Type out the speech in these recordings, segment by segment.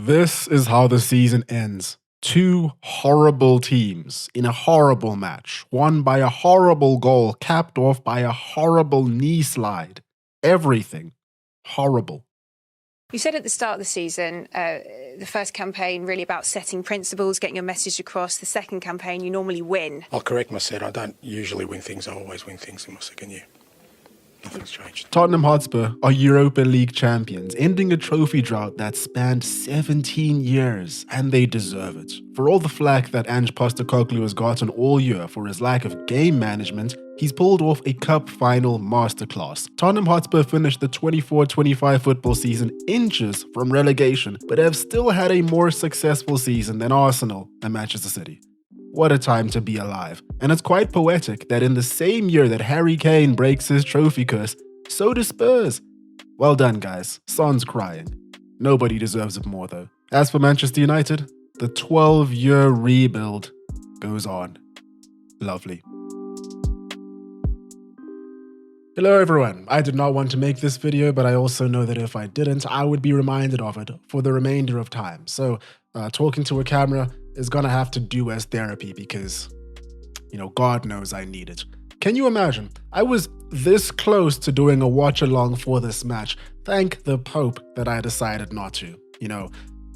This is how the season ends. Two horrible teams in a horrible match, won by a horrible goal, capped off by a horrible knee slide. Everything horrible. You said at the start of the season, the first campaign really about setting principles, getting your message across. The second campaign, you normally win. I'll correct myself. I don't usually win things. I always win things in my second year. Nothing's changed. Tottenham Hotspur are Europa League champions, ending a trophy drought that spanned 17 years, and they deserve it. For all the flack that Ange Postecoglou has gotten all year for his lack of game management, he's pulled off a cup final masterclass. Tottenham Hotspur finished the 24-25 football season inches from relegation, but have still had a more successful season than Arsenal and Manchester City. What a time to be alive. And it's quite poetic that in the same year that Harry Kane breaks his trophy curse, so does Spurs. Well done, guys. Son's crying. Nobody deserves it more, though. As for Manchester United, the 12-year rebuild goes on. Lovely. Hello everyone, I did not want to make this video, but I also know that if I didn't, I would be reminded of it for the remainder of time. So talking to a camera is gonna have to do as therapy because, God knows I need it. Can you imagine? I was this close to doing a watch along for this match. Thank the Pope that I decided not to.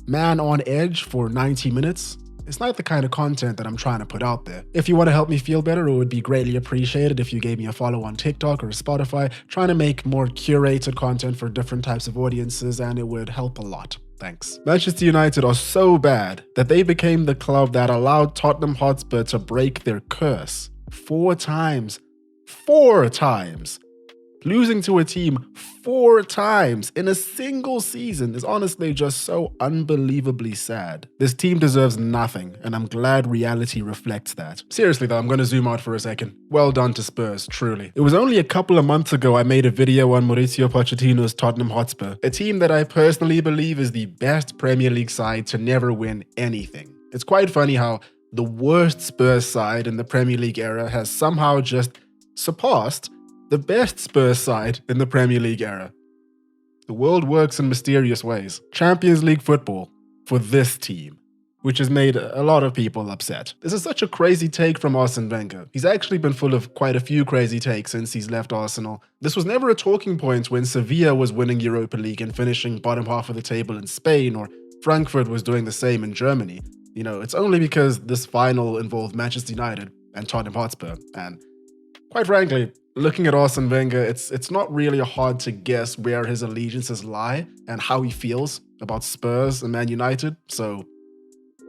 Man on edge for 90 minutes. It's not the kind of content that I'm trying to put out there. If you want to help me feel better, it would be greatly appreciated if you gave me a follow on TikTok or Spotify, trying to make more curated content for different types of audiences, and it would help a lot. Thanks. Manchester United are so bad that they became the club that allowed Tottenham Hotspur to break their curse 4 times. 4 times! Losing to a team 4 times in a single season is honestly just so unbelievably sad. This team deserves nothing, and I'm glad reality reflects that. Seriously though, I'm gonna zoom out for a second. Well done to Spurs, truly. It was only a couple of months ago I made a video on Mauricio Pochettino's Tottenham Hotspur, a team that I personally believe is the best Premier League side to never win anything. It's quite funny how the worst Spurs side in the Premier League era has somehow just surpassed the best Spurs side in the Premier League era. The world works in mysterious ways. Champions League football for this team, which has made a lot of people upset. This is such a crazy take from Arsene Wenger. He's actually been full of quite a few crazy takes since he's left Arsenal. This was never a talking point when Sevilla was winning Europa League and finishing bottom half of the table in Spain, or Frankfurt was doing the same in Germany. It's only because this final involved Manchester United and Tottenham Hotspur, and quite frankly, looking at Arsene Wenger, it's not really hard to guess where his allegiances lie and how he feels about Spurs and Man United, so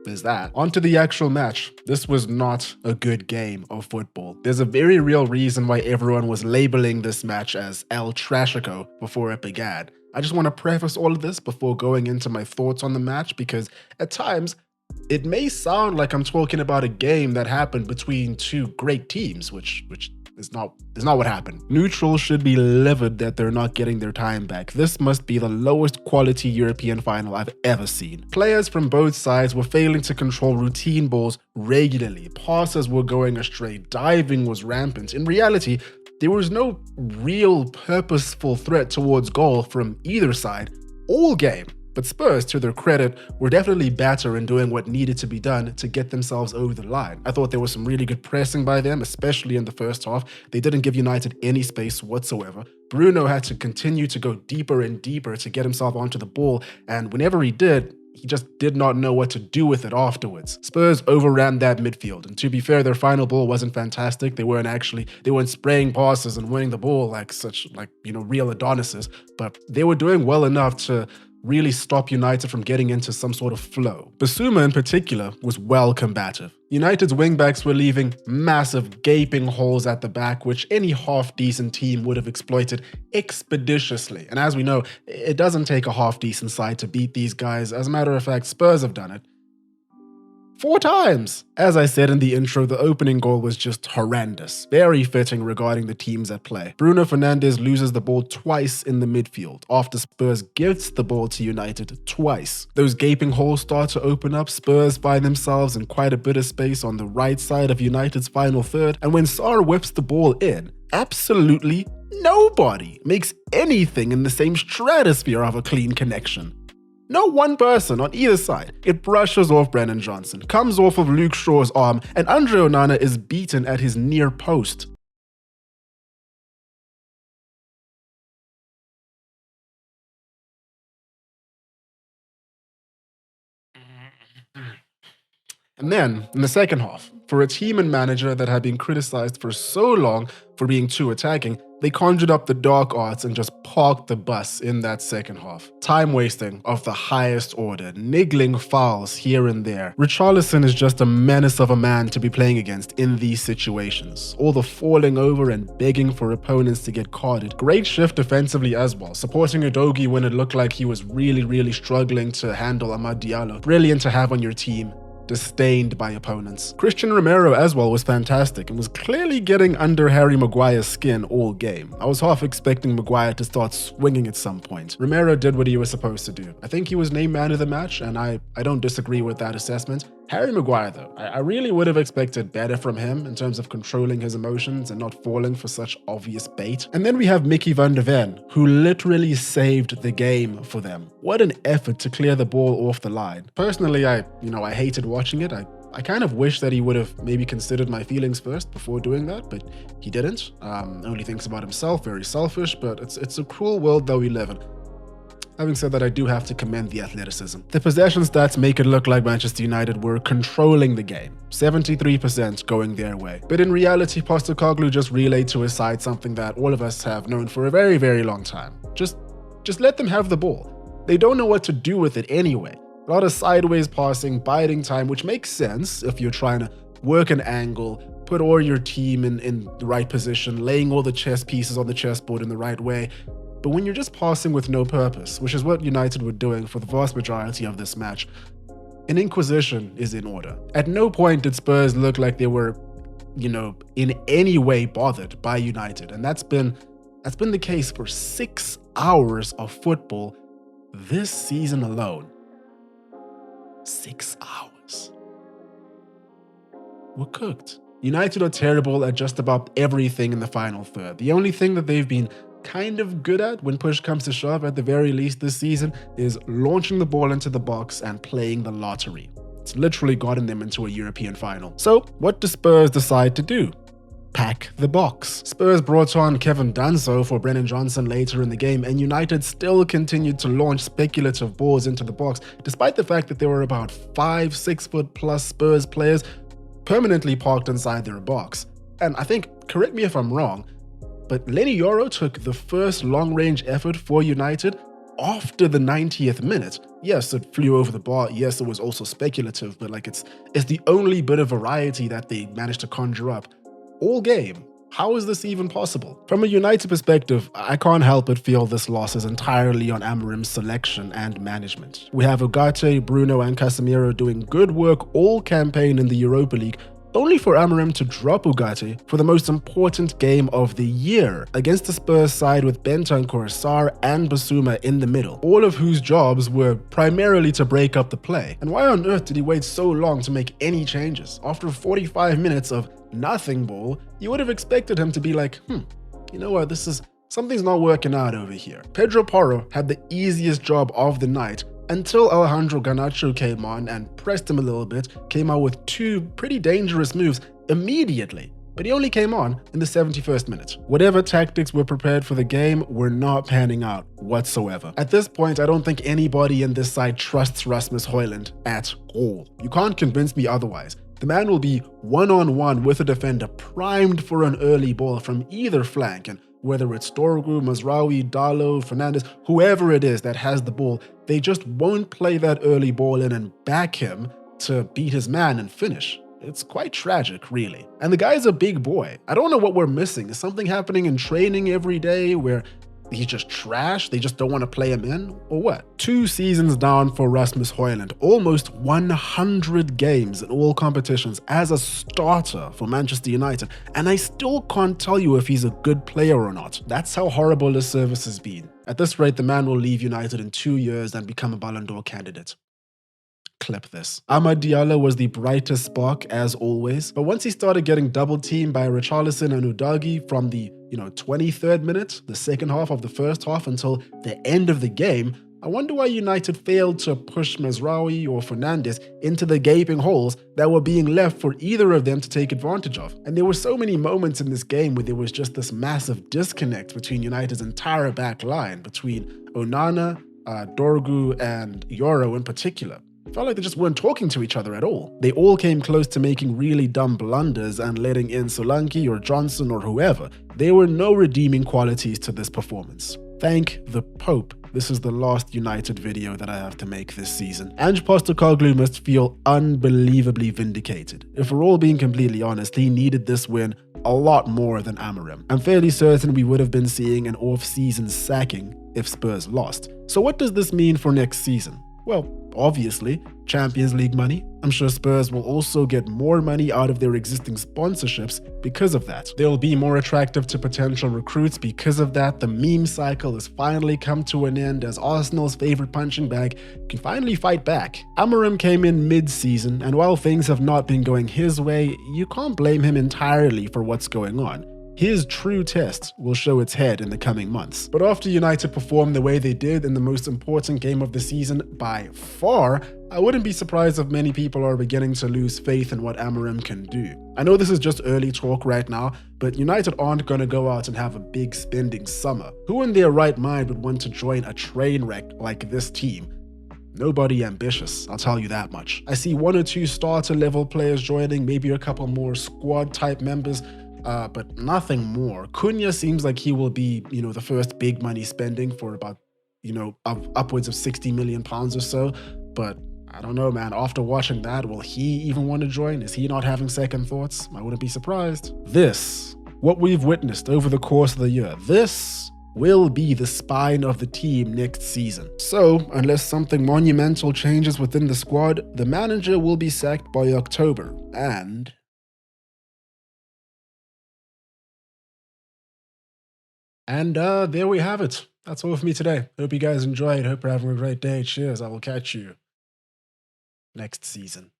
there's that. On to the actual match. This was not a good game of football. There's a very real reason why everyone was labeling this match as El Trashico before it began. I just want to preface all of this before going into my thoughts on the match because at times, it may sound like I'm talking about a game that happened between two great teams, which is not what happened. Neutrals should be livid that they're not getting their time back. This must be the lowest quality European final I've ever seen. Players from both sides were failing to control routine balls regularly. Passes were going astray. Diving was rampant. In reality, there was no real purposeful threat towards goal from either side all game. But Spurs, to their credit, were definitely better in doing what needed to be done to get themselves over the line. I thought there was some really good pressing by them, especially in the first half. They didn't give United any space whatsoever. Bruno had to continue to go deeper and deeper to get himself onto the ball, and whenever he did, he just did not know what to do with it afterwards. Spurs overran that midfield, and to be fair, their final ball wasn't fantastic. They weren't spraying passes and winning the ball like real Adonises, but they were doing well enough to really stop United from getting into some sort of flow. Basuma in particular was well combative. United's wingbacks were leaving massive gaping holes at the back, which any half-decent team would have exploited expeditiously. And as we know, it doesn't take a half-decent side to beat these guys. As a matter of fact, Spurs have done it 4 times. As I said in the intro, the opening goal was just horrendous. Very fitting regarding the teams at play. Bruno Fernandes loses the ball twice in the midfield, after Spurs gifts the ball to United twice. Those gaping holes start to open up. Spurs find themselves in quite a bit of space on the right side of United's final third, and when Sarr whips the ball in, absolutely nobody makes anything in the same stratosphere of a clean connection. No one person on either side. It brushes off Brennan Johnson, comes off of Luke Shaw's arm, and Andre Onana is beaten at his near post. And then, in the second half, for a team and manager that had been criticized for so long for being too attacking, they conjured up the dark arts and just parked the bus in that second half. Time wasting of the highest order, niggling fouls here and there. Richarlison is just a menace of a man to be playing against in these situations. All the falling over and begging for opponents to get carded. Great shift defensively as well, supporting Udogie when it looked like he was really struggling to handle Amad Diallo. Brilliant to have on your team. Disdained by opponents. Christian Romero as well was fantastic and was clearly getting under Harry Maguire's skin all game. I was half expecting Maguire to start swinging at some point. Romero did what he was supposed to do. I think he was named man of the match, and I don't disagree with that assessment. Harry Maguire though, I really would have expected better from him in terms of controlling his emotions and not falling for such obvious bait. And then we have Mickey van der Ven, who literally saved the game for them. What an effort to clear the ball off the line. Personally, I hated watching it. I kind of wish that he would have maybe considered my feelings first before doing that, but he didn't. Only thinks about himself, very selfish, but it's a cruel world that we live in. Having said that, I do have to commend the athleticism. The possession stats make it look like Manchester United were controlling the game, 73% going their way. But in reality, Postecoglou just relayed to his side something that all of us have known for a very long time. Just let them have the ball. They don't know what to do with it anyway. A lot of sideways passing, biding time, which makes sense if you're trying to work an angle, put all your team in the right position, laying all the chess pieces on the chessboard in the right way. But when you're just passing with no purpose, which is what United were doing for the vast majority of this match, an inquisition is in order. At no point did Spurs look like they were, in any way bothered by United. And that's been the case for 6 hours of football this season alone. 6 hours. We're cooked. United are terrible at just about everything in the final third. The only thing that they've been kind of good at when push comes to shove at the very least this season is launching the ball into the box and playing the lottery. It's literally gotten them into a European final. So what do Spurs decide to do? Pack the box. Spurs brought on Kevin Danso for Brennan Johnson later in the game, and United still continued to launch speculative balls into the box, despite the fact that there were about 5-6 foot plus Spurs players permanently parked inside their box. And I think, correct me if I'm wrong, but Lenny Yoro took the first long-range effort for United after the 90th minute. Yes, it flew over the bar. Yes, it was also speculative, but it's the only bit of variety that they managed to conjure up all game. How is this even possible? From a United perspective, I can't help but feel this loss is entirely on Amorim's selection and management. We have Ugarte, Bruno and Casemiro doing good work all campaign in the Europa League, only for Amorim to drop Ugarte for the most important game of the year against the Spurs side with Bentancur, Sarr and Basuma in the middle, all of whose jobs were primarily to break up the play. And why on earth did he wait so long to make any changes? After 45 minutes of nothing ball, you would have expected him to be like, you know what, something's not working out over here. Pedro Porro had the easiest job of the night until Alejandro Garnacho came on and pressed him a little bit, came out with 2 pretty dangerous moves immediately. But he only came on in the 71st minute. Whatever tactics were prepared for the game were not panning out whatsoever. At this point, I don't think anybody in this side trusts Rasmus Højlund at all. You can't convince me otherwise. The man will be one-on-one with a defender primed for an early ball from either flank, and whether it's Dorgu, Mazraoui, Darlow, Fernandes, whoever it is that has the ball, they just won't play that early ball in and back him to beat his man and finish. It's quite tragic, really. And the guy's a big boy. I don't know what we're missing. Is something happening in training every day where he's just trash, they just don't want to play him in, or what? 2 seasons down for Rasmus Højlund, almost 100 games in all competitions as a starter for Manchester United, and I still can't tell you if he's a good player or not. That's how horrible his service has been. At this rate, the man will leave United in 2 years and become a Ballon d'Or candidate. Clip this. Amad Diallo was the brightest spark as always, but once he started getting double teamed by Richarlison and Udogie from the 23rd minute, the second half of the first half until the end of the game, I wonder why United failed to push Mazraoui or Fernandes into the gaping holes that were being left for either of them to take advantage of. And there were so many moments in this game where there was just this massive disconnect between United's entire back line, between Onana, Dorgu, and Yoro in particular. It felt like they just weren't talking to each other at all. They all came close to making really dumb blunders and letting in Solanke or Johnson or whoever. There were no redeeming qualities to this performance. Thank the Pope. This is the last United video that I have to make this season. Ange Postecoglou must feel unbelievably vindicated. If we're all being completely honest, he needed this win a lot more than Amorim. I'm fairly certain we would have been seeing an off-season sacking if Spurs lost. So what does this mean for next season? Well, obviously, Champions League money. I'm sure Spurs will also get more money out of their existing sponsorships because of that. They'll be more attractive to potential recruits because of that. The meme cycle has finally come to an end as Arsenal's favorite punching bag can finally fight back. Amorim came in mid-season, and while things have not been going his way, you can't blame him entirely for what's going on. His true test will show its head in the coming months. But after United performed the way they did in the most important game of the season by far, I wouldn't be surprised if many people are beginning to lose faith in what Amorim can do. I know this is just early talk right now, but United aren't going to go out and have a big spending summer. Who in their right mind would want to join a train wreck like this team? Nobody ambitious, I'll tell you that much. I see 1 or 2 starter level players joining, maybe a couple more squad type members, but nothing more. Cunha seems like he will be, the first big money spending for about, upwards of 60 million pounds or so. But I don't know, man. After watching that, will he even want to join? Is he not having second thoughts? I wouldn't be surprised. What we've witnessed over the course of the year, this will be the spine of the team next season. So, unless something monumental changes within the squad, the manager will be sacked by October. And there we have it. That's all for me today. Hope you guys enjoyed. Hope you're having a great day. Cheers. I will catch you next season.